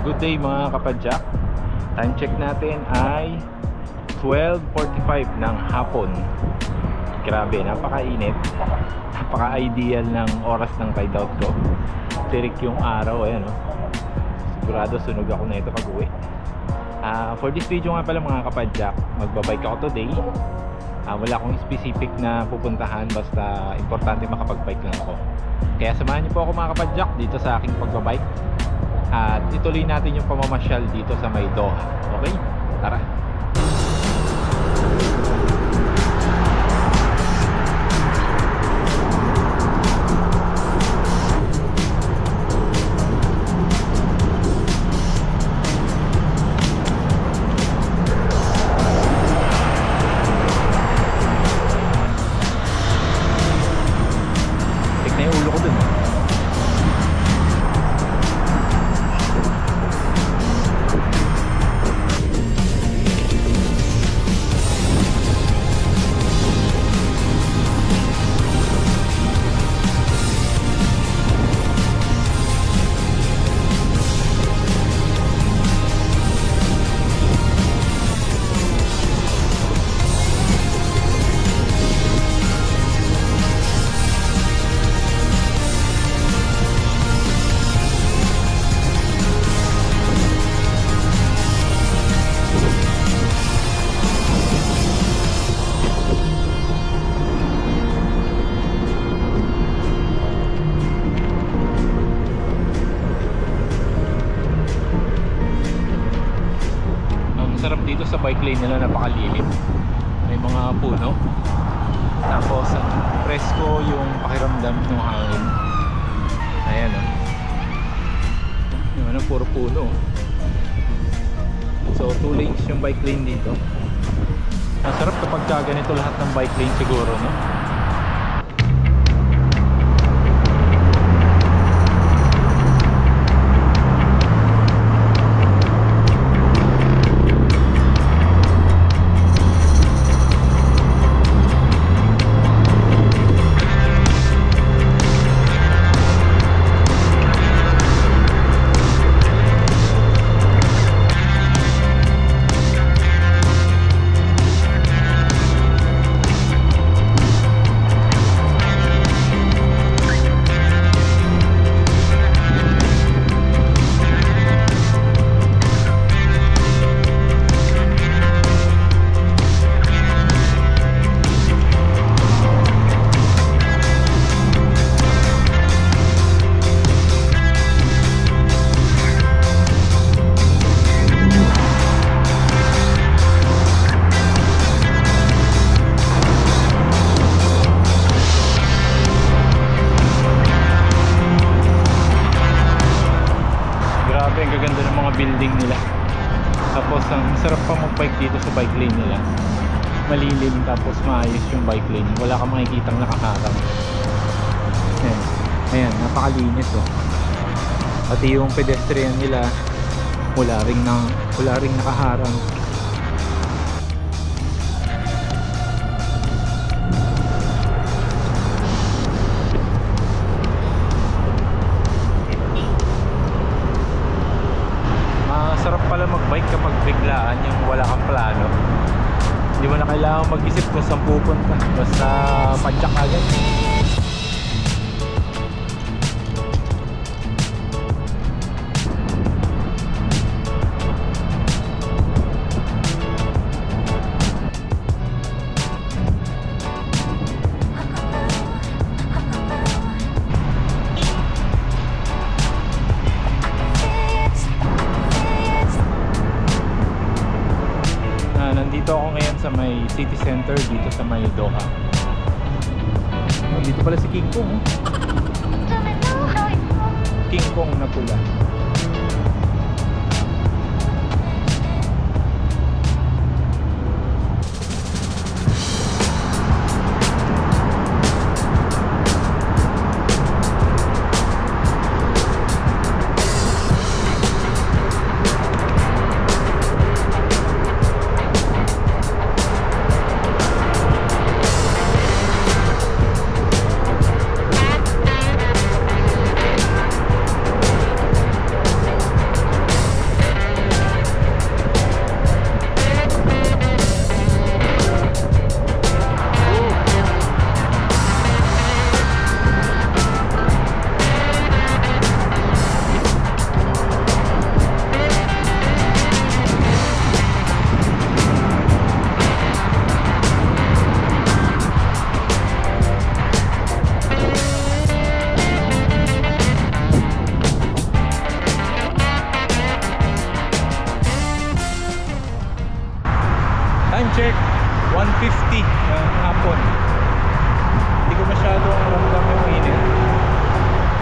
Good day mga kapadyak. Time check natin ay 12:45 ng hapon. Grabe, napakainit. Napaka-ideal ng oras ng ride out ko. Tirik yung araw, ayan, oh. Sigurado sunog ako na ito pag uwi. For this video nga pala mga kapadyak, magbabike ako today. Wala akong specific na pupuntahan, basta importante makapag-bike lang ako. Kaya samahan niyo po ako mga kapadyak dito sa aking pagbabike. At ituloy natin yung pamamasyal dito sa may Doha. Okay? Tara! Dito sa bike lane nila napakalilim, may mga puno, tapos presko yung pakiramdam ng hangin. Ayan, oh. Yung ano, puro puno. So 2 lanes yung bike lane dito. Masarap kapag ganito lahat ng bike lane siguro, no? Ang gaganda ng mga building nila. Tapos ang sarap pa mag-bike dito sa bike lane nila. Malilim, tapos maayos yung bike lane. Wala kang makikitang nakaharang. Ayan, napakalinis, oh. Pati yung pedestrian nila wala ring nakaharang. Sarap pala mag-bike kapag biglaan, yung wala kang plano. Hindi mo na kailangan mag-isip kung saan pupunta, basta padyak agad. Nandito ako ngayon sa may city center dito sa may Doha. Dito pala si King Kong, oh. King Kong na pula. check 1:50 ng hapon. Hindi ko masyadong ramdam yung init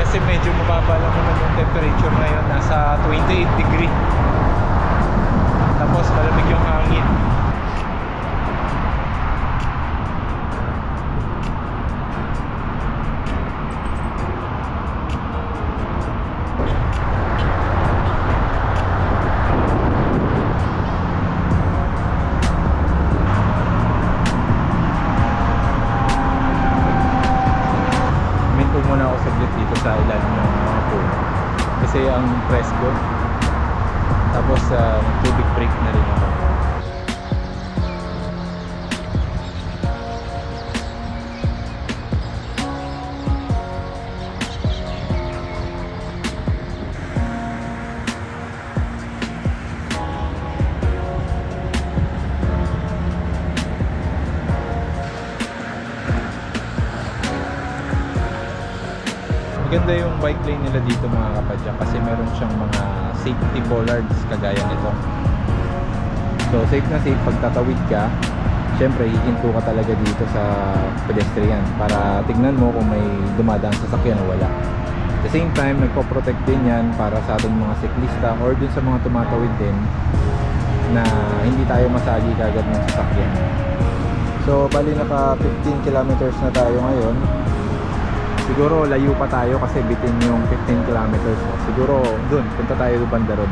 kasi medyo mababa lang naman yung temperature ngayon, nasa 28 degree. Tapos malamig yung hangin. Muna ako saglit dito sa ilalim ng mga puno kasi ang presko. Tapos tubig break na rin ako. Maganda yung bike lane nila dito mga kapadya kasi meron siyang mga safety bollards kagaya nito. So safe na safe pag tatawid ka. Syempre hihinto ka talaga dito sa pedestrian para tignan mo kung may dumadaan sasakyan o wala. At the same time nagpo-protect din yan para sa ating mga siklista or dun sa mga tumatawid din na hindi tayo masagi kagad ng sasakyan. So bali naka 15 kilometers na tayo ngayon. Siguro layo pa tayo kasi bitin yung 15 kilometers. Siguro dun, punta tayo sa banda ron.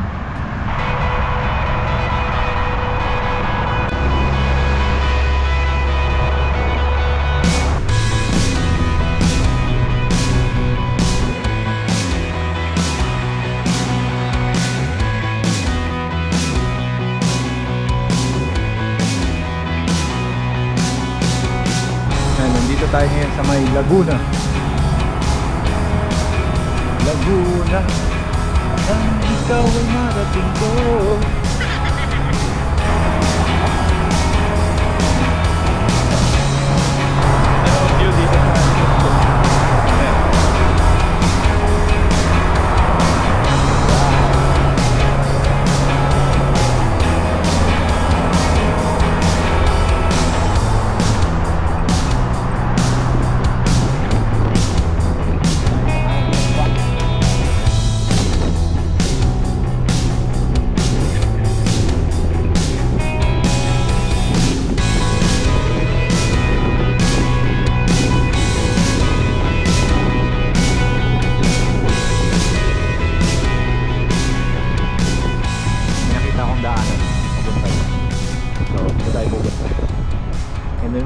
Nandito tayo ngayon sa may Laguna. Laguna, ang ikaw ay marating ko. Ano ang view dito sa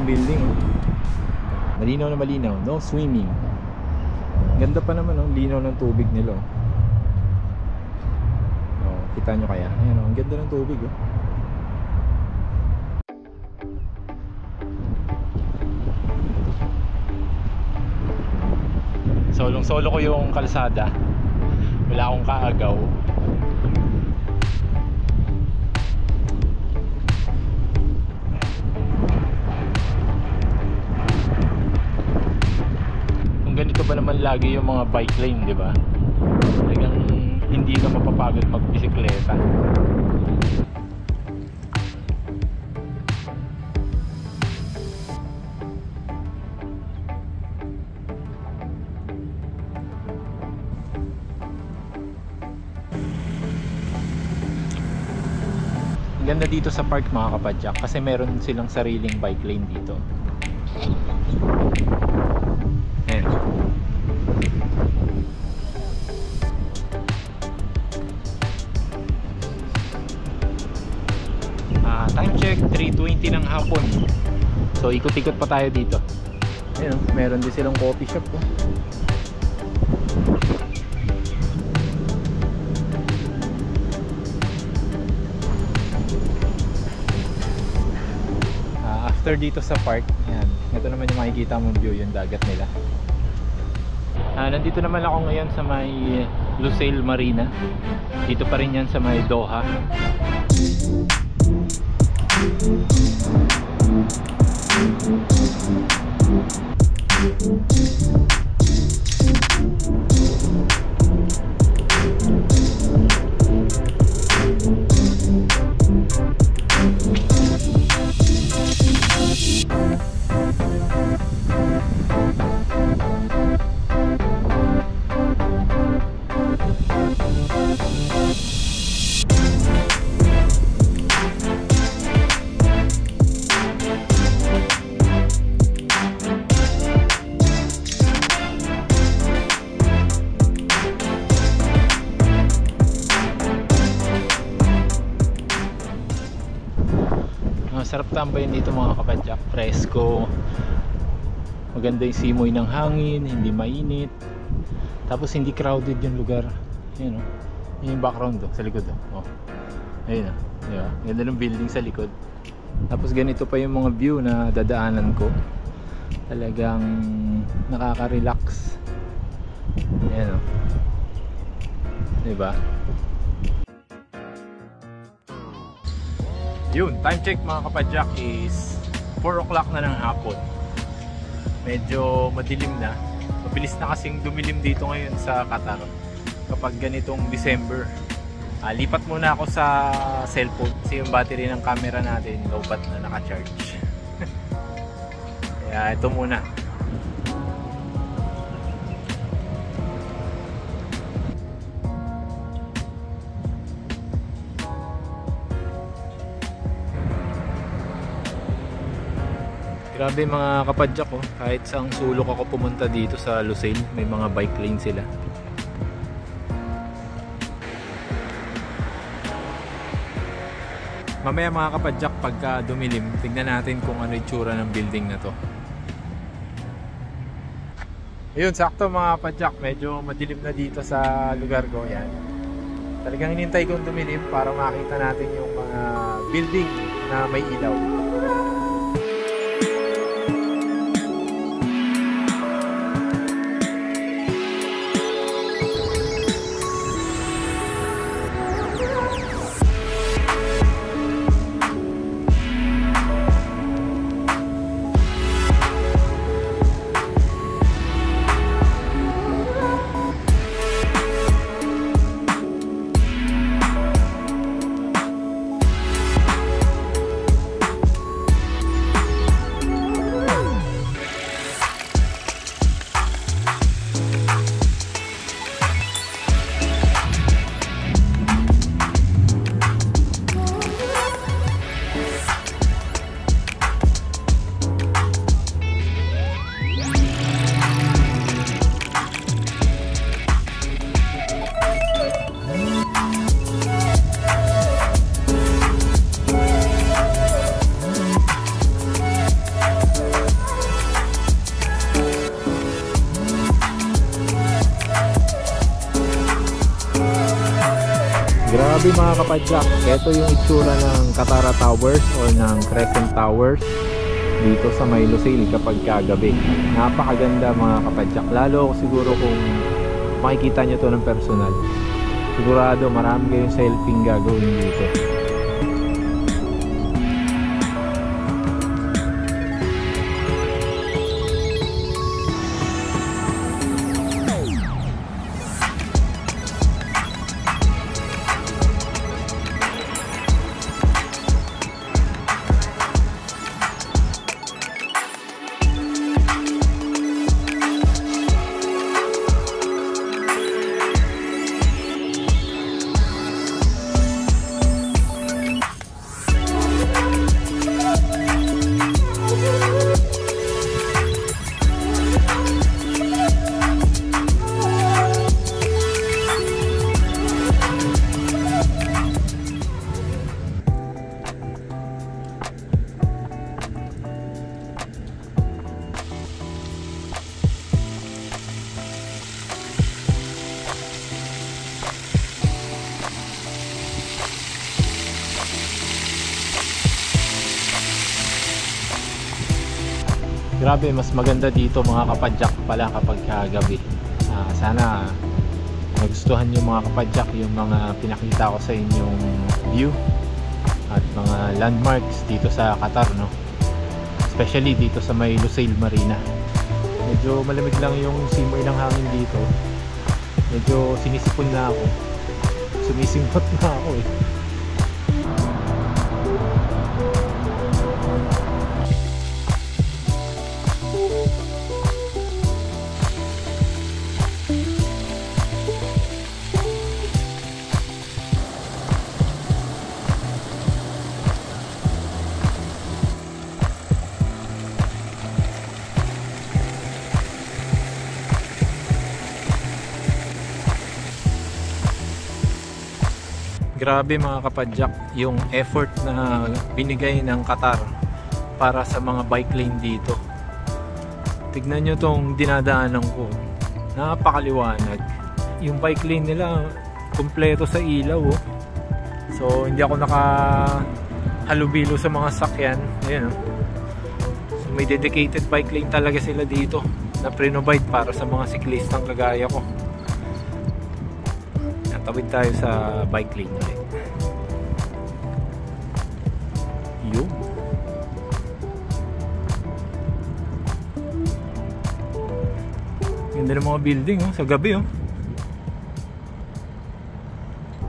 building. Malinaw na malinaw, no swimming. Ganda pa naman ang linaw ng tubig nila. Oh, kita nyo kaya? Ayan, ang ganda ng tubig oh. Solong-solo ko yung kalsada. Wala akong kaagaw. Ganito ba naman lagi yung mga bike lane, di ba? Talagang hindi ka mapapagod magbisikleta. Ganda dito sa park mga kapadyak kasi meron silang sariling bike lane dito. Time check 3:20 ng hapon. So ikot-ikot pa tayo dito. Ayun, meron din silang coffee shop oh. After dito sa park, yan. Ito naman yung makikita mong view, yung dagat nila. Nandito naman ako ngayon sa may Lusail Marina. Dito pa rin yan sa may Doha. Masarap tambayin dito mga kapadyak. Presko. Maganda yung simoy ng hangin, hindi mainit. Tapos hindi crowded yung lugar. Ayun, oh. Yun yung background sa likod. Oh. Ayun, diba? Ganda ng building sa likod. Tapos ganito pa yung mga view na dadaanan ko. Talagang nakaka-relax. Ayan, oh. Diba? Yun, time check mga kapadyak is 4 o'clock na ng hapon. Medyo madilim na. Mabilis na kasing dumilim dito ngayon sa Qatar kapag ganitong December. Lipat muna ako sa cellphone kasi yung battery ng camera natin low-bat na naka-charge. Kaya ito muna. Grabe mga kapadyak ko, kahit saang sulok ako pumunta dito sa Lusail, may mga bike lane sila. Mamaya mga kapadyak, pagka dumilim, tignan natin kung ano itsura ng building na to. Ayun, sakto mga kapadyak, medyo madilim na dito sa lugar ko. Yan. Talagang hinintay kong dumilim para makita natin yung mga building na may ilaw. Grabe mga kapadyak, ito yung itsura ng Katara Towers or ng Crescent Towers dito sa may Lusail kapag kagabi. Napakaganda mga kapadyak, lalo siguro kung makikita nyo to ng personal. Sigurado marami kayong selfie gagawin dito. Grabe, mas maganda dito mga kapadyak pala kapag gabi. Sana nagustuhan nyo mga kapadyak yung mga pinakita ko sa inyong view at mga landmarks dito sa Qatar, no? Especially dito sa may Lusail Marina. Medyo malamig lang yung simoy ng hangin dito. Medyo sinisipon na ako. Sumisimpot na ako eh. Grabe mga kapadyak yung effort na binigay ng Qatar para sa mga bike lane dito. Tignan nyo tong dinadaanan ko, napakaliwanag. Yung bike lane nila kumpleto sa ilaw oh. So hindi ako nakahalubilo sa mga sakyan. Ayan oh. So may dedicated bike lane talaga sila dito na pre-provide para sa mga siklistang kagaya ko. Tawid tayo sa bike lane ulit. Yun. Ganda ng mga building oh, sa gabi oh.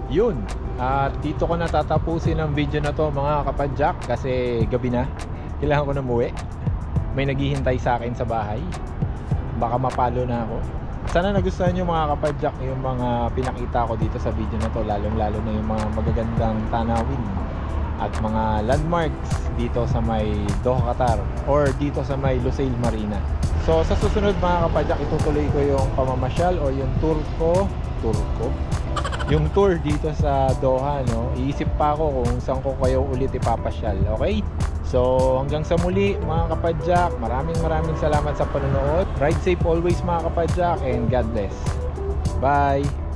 Yun. At dito ko na tatapusin ang video na to mga kapadyak kasi gabi na. Kailangan ko na umuwi. May naghihintay sa akin sa bahay. Baka mapalo na ako. Sana nagustuhan nyo mga kapadyak yung mga pinakita ko dito sa video na to, lalong lalo na yung mga magagandang tanawin at mga landmarks dito sa may Doha, Qatar or dito sa may Lusail Marina. So sa susunod mga kapadyak, itutuloy ko yung pamamasyal o yung yung tour dito sa Doha, no? Iisip pa ako kung saan ko kayo ulit ipapasyal, okay? So hanggang sa muli mga kapadyak, maraming salamat sa panonood. Ride safe always mga kapadyak and God bless. Bye!